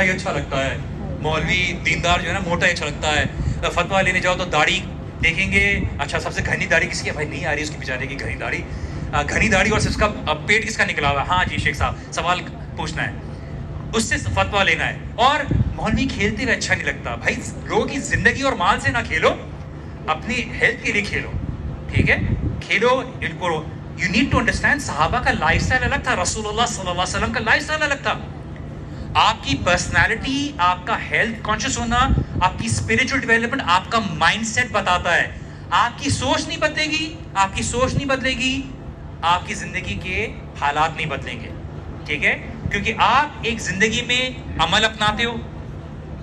ہی اچھا لگتا ہے، مولوی دیندار جو ہے نا موٹا ہی اچھا لگتا ہے. فتویٰ لینے جاؤ تو داڑھی دیکھیں گے، اچھا سب سے گھنی داڑھی کس کی ہے؟ بھائی نہیں آ رہی اس کی بیچارے کی گھنی داڑھی. گھنی داڑھی اور اس کا پیٹ کس کا نکلا ہوا ہے؟ ہاں جی شیخ صاحب سوال پوچھنا ہے، اس سے فتویٰ لینا ہے. اور مولوی کھیلتے ہوئے اچھا نہیں لگتا. بھائی لوگوں کی زندگی اور مال سے نہ کھیلو، اپنی ہیلتھ کے لیے کھیلو. ٹھیک ہے، کھیلو ان کو. یو نیڈ ٹو انڈرسٹینڈ صحابہ کا لائف اسٹائل الگ تھا، رسول اللہ صلی اللہ علیہ وسلم کا لائف اسٹائل الگ تھا. آپ کی پرسنالٹی، آپ کا ہیلتھ کانشیس ہونا، آپ کی اسپرچل ڈیولپمنٹ، آپ کا مائنڈ سیٹ بتاتا ہے. آپ کی سوچ نہیں بدلے گی، آپ کی سوچ نہیں بدلے گی، آپ کی زندگی کے حالات نہیں بدلیں گے. ٹھیک ہے، کیونکہ آپ ایک زندگی میں عمل اپناتے ہو،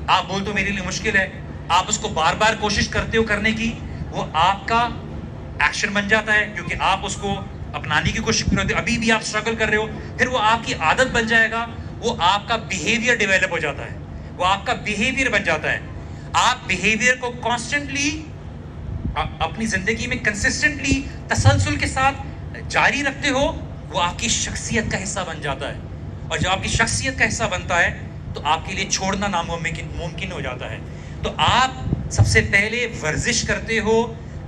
آپ بولتے ہو میرے لیے مشکل ہے، آپ اس کو بار بار کوشش کرتے ہو کرنے کی، وہ آپ کا ایکشن بن جاتا ہے کیونکہ آپ اس کو اپنانے کی کوشش کرتے ہو. ابھی بھی آپ اسٹرگل کر رہے ہو، پھر وہ آپ کی عادت بن جائے گا، وہ آپ کا بیہیویئر ڈیولپ ہو جاتا ہے، وہ آپ کا بیہیویئر بن جاتا ہے. آپ بیہیویئر کو کانسٹنٹلی اپنی زندگی میں کنسسٹنٹلی تسلسل کے ساتھ جاری رکھتے ہو، وہ آپ کی شخصیت کا حصہ بن جاتا ہے. اور جب آپ کی شخصیت کا حصہ بنتا ہے تو آپ کے لیے چھوڑنا ناممکن ہو جاتا ہے. تو آپ سب سے پہلے ورزش کرتے ہو،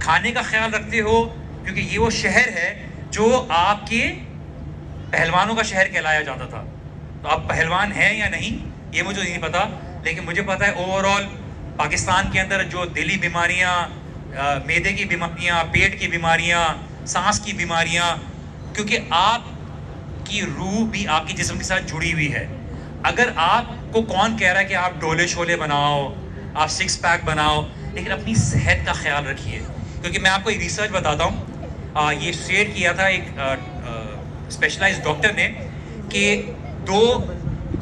کھانے کا خیال رکھتے ہو، کیونکہ یہ وہ شہر ہے جو آپ کے پہلوانوں کا شہر کہلایا جاتا تھا. تو آپ پہلوان ہیں یا نہیں یہ مجھے نہیں پتا، لیکن مجھے پتا ہے اوور آل پاکستان کے اندر جو دلی بیماریاں، میدے کی بیماریاں، پیٹ کی بیماریاں، سانس کی بیماریاں، کیونکہ آپ کی روح بھی آپ کی جسم کے ساتھ جڑی ہوئی ہے. اگر آپ کو کون کہہ رہا ہے کہ آپ ڈولے شولے بناؤ، آپ سکس پیک بناؤ، لیکن اپنی صحت کا خیال رکھیے. کیونکہ میں آپ کو ایک ریسرچ بتاتا ہوں، یہ شیئر کیا تھا ایک اسپیشلائز ڈاکٹر نے، کہ 2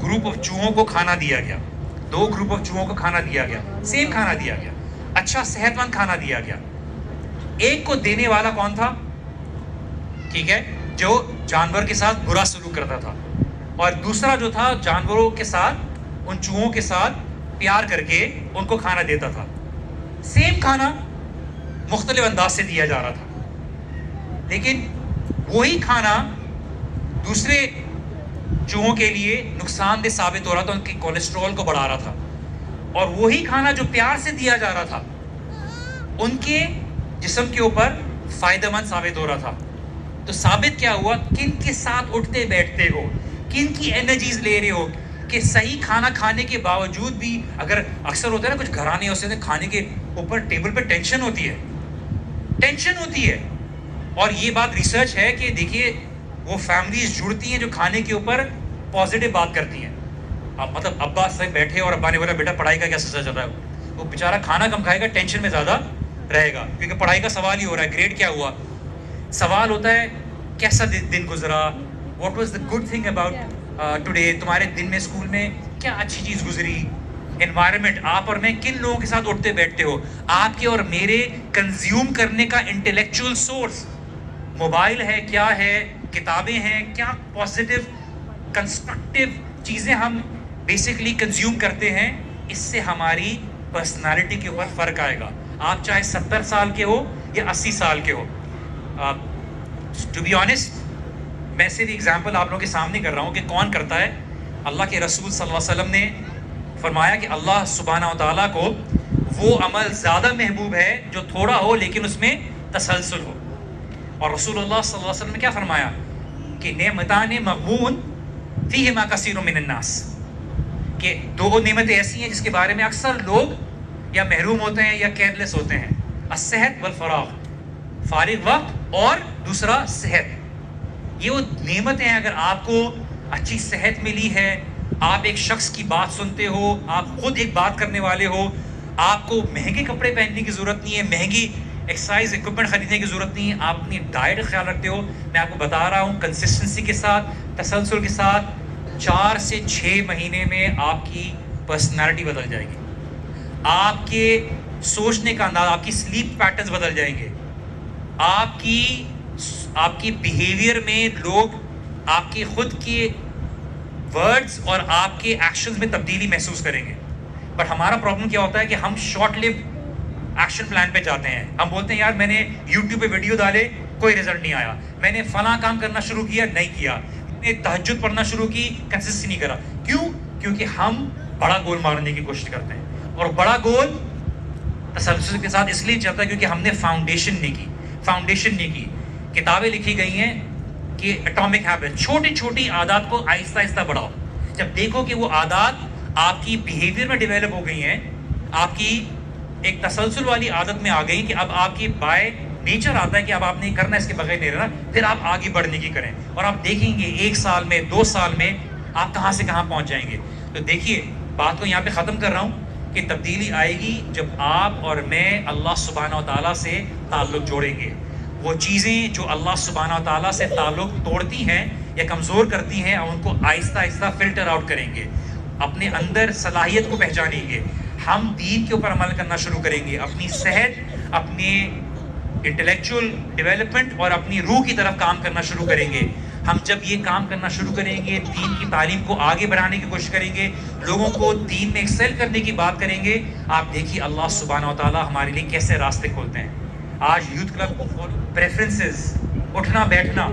گروپ آف چوہوں کو کھانا دیا گیا، 2 گروپ آف چوہوں کو کھانا دیا گیا، سیم کھانا دیا گیا، اچھا صحت مند کھانا دیا گیا. ایک کو دینے والا کون تھا؟ ٹھیک ہے، جو جانور کے ساتھ برا سلوک کرتا تھا، اور دوسرا جو تھا جانوروں کے ساتھ، ان چوہوں کے ساتھ پیار کر کے ان کو کھانا دیتا تھا. سیم کھانا مختلف انداز سے دیا جا رہا تھا، لیکن وہی کھانا دوسرے چوہوں کے لیے نقصان دہ ثابت ہو رہا تھا، ان کی کولیسٹرول کو بڑھا رہا تھا. اور وہی کھانا جو پیار سے دیا جا رہا تھا ان کے جسم کے اوپر فائدہ مند ثابت ہو رہا تھا. تو ثابت کیا ہوا؟ کن کے ساتھ اٹھتے بیٹھتے ہو، کن کی انرجیز لے رہے ہو. کہ صحیح کھانا کھانے کے باوجود بھی، اگر اکثر ہوتا ہے نا کچھ گھرانے ہوتے ہیں کھانے کے اوپر ٹیبل پہ ٹینشن ہوتی ہے، ٹینشن ہوتی ہے. اور یہ بات ریسرچ ہے کہ دیکھیے وہ فیملیز جڑتی ہیں جو کھانے کے اوپر پازیٹیو بات کرتی ہیں. اب مطلب ابا سے بیٹھے اور ابا نے بولا بیٹا پڑھائی کا کیا سلسلہ چل رہا ہے، وہ بیچارہ کھانا کم کھائے گا، ٹینشن میں زیادہ رہے گا، کیونکہ پڑھائی کا سوال ہی ہو رہا ہے، گریڈ کیا ہوا. سوال ہوتا ہے کیسا دن گزرا، what was the good thing about today, تمہارے دن میں اسکول میں کیا اچھی چیز گزری. انوائرمنٹ، آپ اور میں کن لوگوں کے ساتھ اٹھتے بیٹھتے ہو. آپ کے اور میرے کنزیوم کرنے کا انٹلیکچوئل سورس موبائل ہے، کیا ہے، کتابیں ہیں، کیا پازیٹیو کنسٹرکٹیو چیزیں ہم بیسکلی کنزیوم کرتے ہیں. اس سے ہماری پرسنالٹی کے اوپر فرق آئے گا. آپ چاہے 70 سال کے ہو یا 80 سال کے ہو. ٹو بی آنیسٹ میں صرف ایگزامپل آپ لوگوں کے سامنے کر رہا ہوں کہ کون کرتا ہے. اللہ کے رسول صلی اللہ علیہ وسلم نے فرمایا کہ اللہ سبحانہ و تعالیٰ کو وہ عمل زیادہ محبوب ہے جو تھوڑا ہو لیکن اس میں تسلسل ہو. اور رسول اللہ صلی اللہ علیہ وسلم نے کیا فرمایا کہ نعمتان مغبون فیہما کثیر من الناس، کہ 2 نعمتیں ایسی ہیں جس کے بارے میں اکثر لوگ یا محروم ہوتے ہیں یا کیئرلیس ہوتے ہیں. الصحت والفراغ، فارغ وقت اور دوسرا صحت. یہ وہ نعمتیں ہیں. اگر آپ کو اچھی صحت ملی ہے، آپ ایک شخص کی بات سنتے ہو، آپ خود ایک بات کرنے والے ہو، آپ کو مہنگے کپڑے پہننے کی ضرورت نہیں ہے، مہنگی ایکسرسائز اکوپمنٹ خریدنے کی ضرورت نہیں ہے، آپ اپنی ڈائٹ کا خیال رکھتے ہو. میں آپ کو بتا رہا ہوں کنسسٹنسی کے ساتھ، تسلسل کے ساتھ 4 سے 6 مہینے میں آپ کی پرسنالٹی بدل جائے گی، آپ کے سوچنے کا انداز، آپ کی سلیپ پیٹرنز بدل جائیں گے، آپ کی بیہیویئر میں لوگ آپ کے خود کے ورڈز اور آپ کے ایکشنز میں تبدیلی محسوس کریں گے. بٹ ہمارا پرابلم کیا ہوتا ہے کہ ہم شارٹ لیو ایکشن پلان پہ جاتے ہیں. ہم بولتے ہیں یار میں نے یوٹیوب پہ ویڈیو ڈالے کوئی رزلٹ نہیں آیا، میں نے فلاں کام کرنا شروع کیا نہیں کیا، میں نے تہجد پڑھنا شروع کی کنسسٹنسی نہیں کرا. کیوں؟ کیونکہ ہم بڑا گول مارنے کی کوشش کرتے ہیں، اور بڑا گول تسلسل کے ساتھ اس لیے چلتا ہے کیونکہ ہم نے فاؤنڈیشن نہیں کی. کتابیں لکھی گئی ہیں کہ اٹامک ہیبٹ، چھوٹی چھوٹی عادات کو آہستہ آہستہ بڑھاؤ. جب دیکھو کہ وہ عادات آپ کی بیہیویئر میں ڈیولپ ہو گئی ہیں، آپ کی ایک تسلسل والی عادت میں آ گئی کہ اب آپ کی بائی نیچر آتا ہے کہ اب آپ نے کرنا، اس کے بغیر نہیں رہنا، پھر آپ آگے بڑھنے کی کریں، اور آپ دیکھیں گے 1 سال میں 2 سال میں آپ کہاں سے کہاں پہنچ جائیں گے. تو دیکھیے بات کو یہاں پہ ختم کر رہا ہوں کہ تبدیلی آئے گی جب آپ اور میں اللہ سبحانہ و تعالیٰ سے تعلق جوڑیں گے. وہ چیزیں جو اللہ سبحانہ و تعالیٰ سے تعلق توڑتی ہیں یا کمزور کرتی ہیں، ہم ان کو آہستہ آہستہ فلٹر آؤٹ کریں گے، اپنے اندر صلاحیت کو پہچانیں گے. ہم دین کے اوپر عمل کرنا شروع کریں گے، اپنی صحت، اپنے انٹلیکچوئل ڈیولپمنٹ اور اپنی روح کی طرف کام کرنا شروع کریں گے. ہم جب یہ کام کرنا شروع کریں گے، دین کی تعلیم کو آگے بڑھانے کی کوشش کریں گے، لوگوں کو دین میں ایکسل کرنے کی بات کریں گے، آپ دیکھیے اللہ سبحانہ و تعالیٰ ہمارے لیے کیسے راستے کھولتے ہیں. آج یوتھ کلب پریفرنسز، اٹھنا بیٹھنا،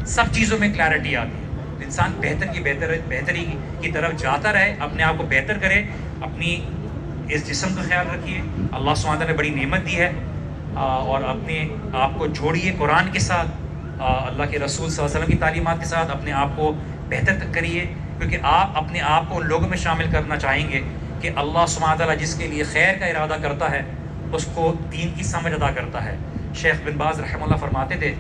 سب چیزوں میں کلیئرٹی آتی ہے. انسان بہتری کی طرف جاتا رہے، اپنے آپ کو بہتر کرے، اپنی اس جسم کا خیال رکھیے. اللہ سبحانہ وتعالیٰ نے بڑی نعمت دی ہے، اور اپنے آپ کو جوڑیے قرآن کے ساتھ، اللہ کے رسول صلی اللہ علیہ وسلم کی تعلیمات کے ساتھ. اپنے آپ کو بہتر کریے، کیونکہ آپ اپنے آپ کو ان لوگوں میں شامل کرنا چاہیں گے کہ اللہ سبحانہ وتعالیٰ جس کے لیے خیر کا ارادہ کرتا ہے اس کو دین کی سمجھ ادا کرتا ہے. شیخ بن باز رحمہ اللہ فرماتے تھے